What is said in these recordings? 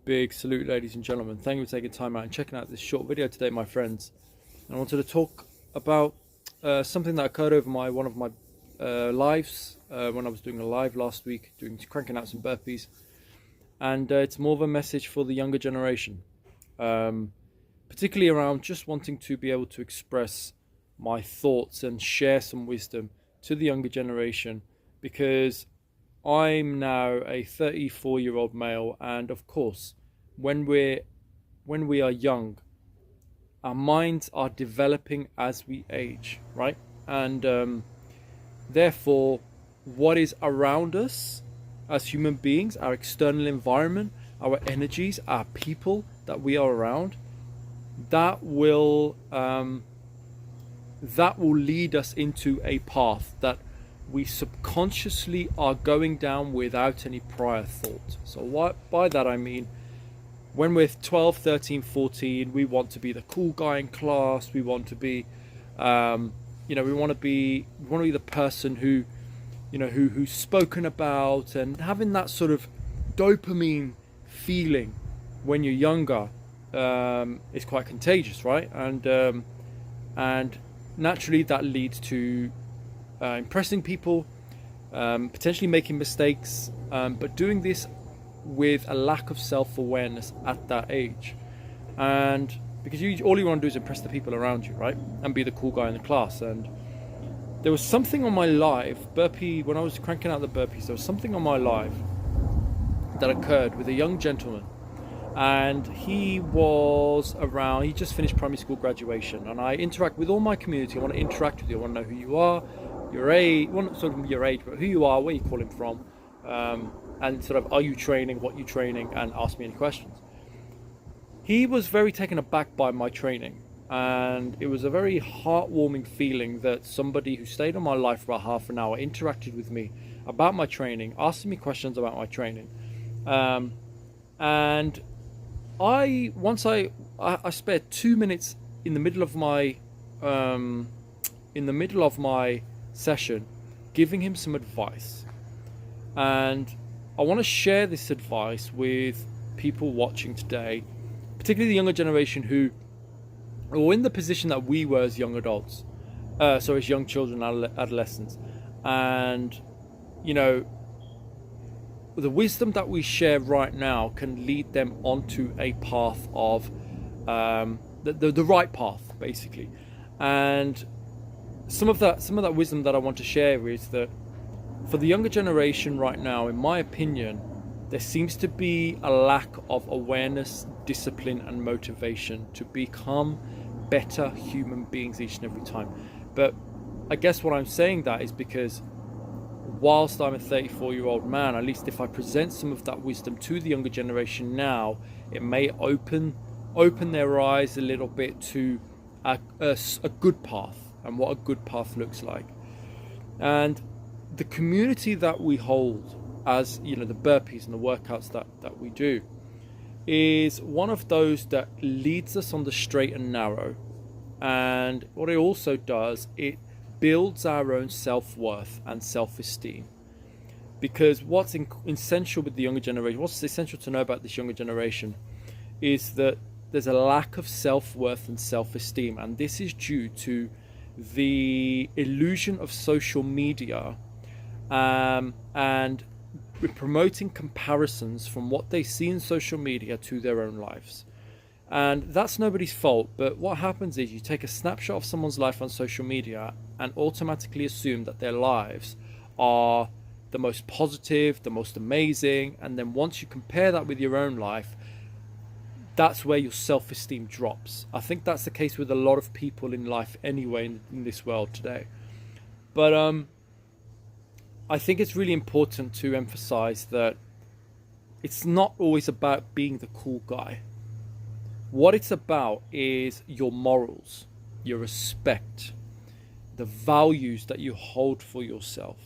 Big salute, ladies and gentlemen. Thank you for taking time out and checking out this short video today, my friends. I wanted to talk about something that occurred over one of my lives when I was doing a live last week, cranking out some burpees, and it's more of a message for the younger generation, particularly around just wanting to be able to express my thoughts and share some wisdom to the younger generation, because I'm now a 34-year-old male, and of course, when we are young, our minds are developing as we age, right? And therefore, what is around us as human beings, our external environment, our energies, our people that we are around, that will lead us into a path that we subconsciously are going down without any prior thought. So by that I mean, when we're 12, 13, 14, we want to be the cool guy in class. We want to be, we want to be the person who's spoken about, and having that sort of dopamine feeling when you're younger is quite contagious, right? And naturally that leads to impressing people, potentially making mistakes, but doing this with a lack of self-awareness at that age. And because all you want to do is impress the people around you, right? And be the cool guy in the class. And there was something on my live burpee, when I was cranking out the burpees, there was something on my live that occurred with a young gentleman. And he just finished primary school graduation, and I interact with all my community. I want to interact with you. I want to know who you are, your age, well, not sort of your age, but who you are, where you're calling from, and sort of, are you training, what you're training, and ask me any questions. He was very taken aback by my training, and it was a very heartwarming feeling that somebody who stayed on my life for about half an hour interacted with me about my training, asking me questions about my training, and I spared 2 minutes in the middle of my session, giving him some advice. And I want to share this advice with people watching today, particularly the younger generation who are in the position that we were as young adults, as young children, adolescents. And the wisdom that we share right now can lead them onto a path of the right path, basically. And some of that wisdom that I want to share is that for the younger generation right now, in my opinion, there seems to be a lack of awareness, discipline, and motivation to become better human beings each and every time. But I guess what I'm saying that is because whilst I'm a 34-year-old man, at least if I present some of that wisdom to the younger generation now, it may open their eyes a little bit to a good path and what a good path looks like. And the community that we hold, as the burpees and the workouts that we do, is one of those that leads us on the straight and narrow. And what it also does, it builds our own self-worth and self-esteem. Because what's essential with the younger generation, what's essential to know about this younger generation, is that there's a lack of self-worth and self-esteem, and this is due to the illusion of social media, and promoting comparisons from what they see in social media to their own lives. And that's nobody's fault, but what happens is you take a snapshot of someone's life on social media and automatically assume that their lives are the most positive, the most amazing, and then once you compare that with your own life, that's where your self-esteem drops. I think that's the case with a lot of people in life anyway, in this world today. But I think it's really important to emphasize that it's not always about being the cool guy. What it's about is your morals, your respect, the values that you hold for yourself,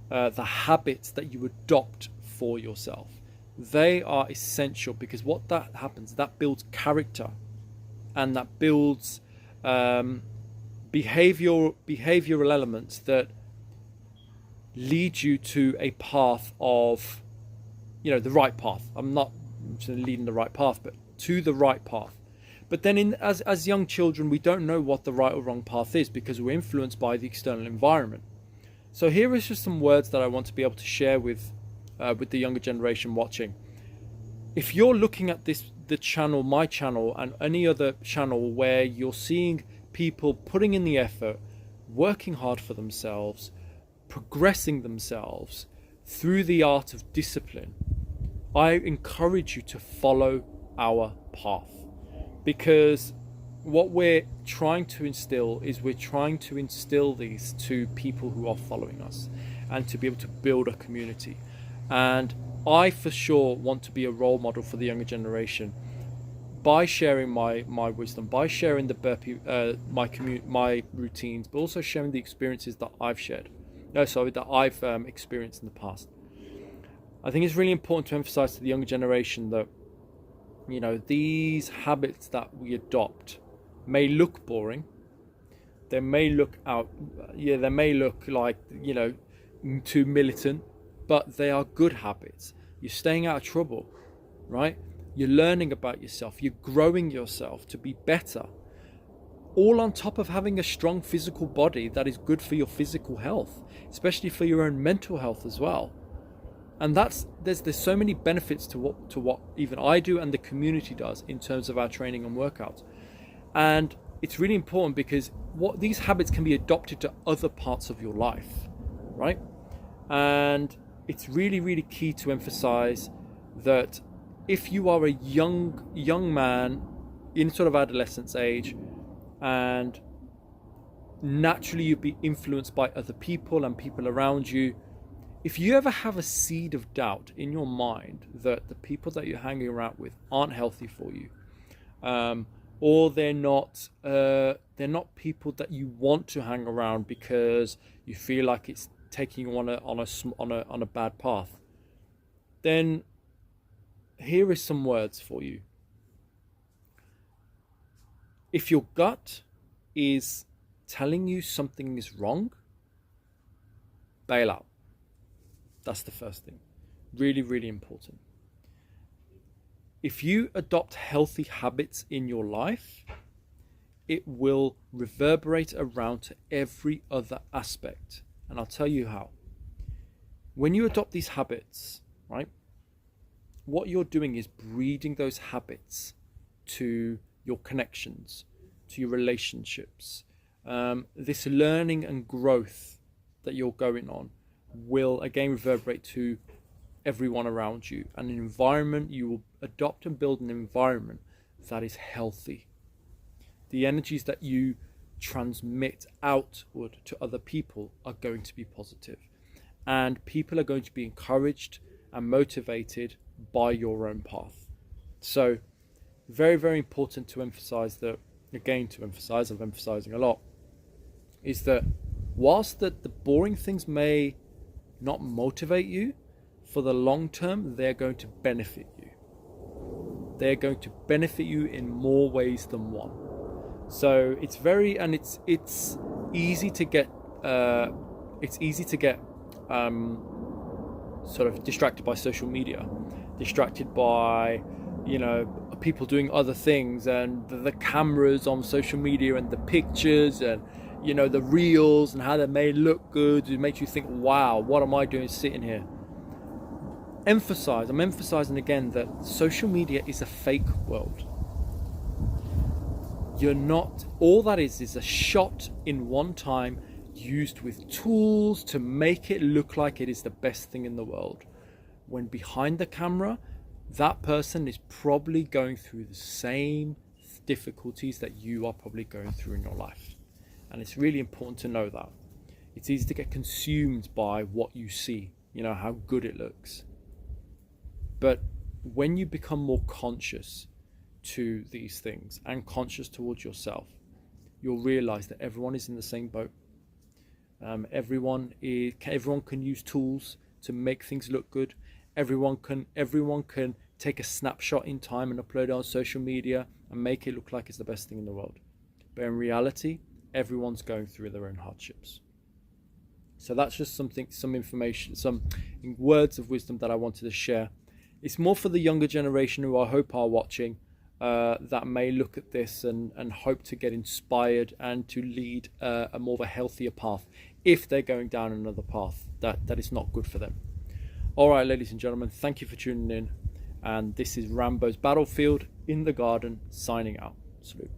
the habits that you adopt for yourself. They are essential, because what that happens, that builds character, and that builds behavioral elements that lead you to a path of, the right path. I'm not leading the right path, but to the right path. But then as young children, we don't know what the right or wrong path is because we're influenced by the external environment. So here is just some words that I want to be able to share with the younger generation watching. If you're looking at the channel, my channel, and any other channel where you're seeing people putting in the effort, working hard for themselves, progressing themselves through the art of discipline, I encourage you to follow our path, because what we're trying to instill is we're trying to instill these to people who are following us and to be able to build a community. And I for sure want to be a role model for the younger generation by sharing my wisdom, by sharing the burpee, my routines, but also sharing the experiences that I've shared. That I've experienced in the past. I think it's really important to emphasize to the younger generation that, you know, these habits that we adopt may look boring. They may look they may look like, you know, too militant, but they are good habits. You're staying out of trouble, right? You're learning about yourself. You're growing yourself to be better. All on top of having a strong physical body that is good for your physical health, especially for your own mental health as well. And there's so many benefits to what even I do and the community does in terms of our training and workouts. And it's really important because these habits can be adopted to other parts of your life, right? And it's really, really key to emphasize that if you are a young man in sort of adolescence age, and naturally you'd be influenced by other people and people around you, if you ever have a seed of doubt in your mind that the people that you're hanging around with aren't healthy for you, or they're not people that you want to hang around because you feel like it's taking you on a bad path, then here is some words for you. If your gut is telling you something is wrong, bail out. That's the first thing. Really, really important. If you adopt healthy habits in your life, it will reverberate around to every other aspect. And I'll tell you how. When you adopt these habits, right, what you're doing is breeding those habits to your connections, to your relationships. This learning and growth that you're going on will again reverberate to everyone around you. And an environment, you will adopt and build an environment that is healthy. The energies that you transmit outward to other people are going to be positive, and people are going to be encouraged and motivated by your own path. So very, very important to emphasize that, again, I'm emphasizing a lot, is that whilst the boring things may not motivate you, for the long term, they're going to benefit you. They're going to benefit you in more ways than one. So it's easy to get sort of distracted by social media, distracted by, you know, people doing other things, and the cameras on social media and the pictures and, you know, the reels and how they may look good. It makes you think, wow, what am I doing sitting here? I'm emphasizing again that social media is a fake world. You're not, all that is a shot in one time used with tools to make it look like it is the best thing in the world. When behind the camera, that person is probably going through the same difficulties that you are probably going through in your life. And it's really important to know that. It's easy to get consumed by what you see, you know, how good it looks. But when you become more conscious to these things and conscious towards yourself, you'll realize that everyone is in the same boat. Everyone can use tools to make things look good. Everyone can take a snapshot in time and upload it on social media and make it look like it's the best thing in the world. But in reality, everyone's going through their own hardships. So that's just some information, some words of wisdom that I wanted to share. It's more for the younger generation who I hope are watching, that may look at this and hope to get inspired and to lead a more of a healthier path if they're going down another path that is not good for them. All right, ladies and gentlemen, thank you for tuning in. And this is Rambo's Battlefield in the Garden signing out. Salute.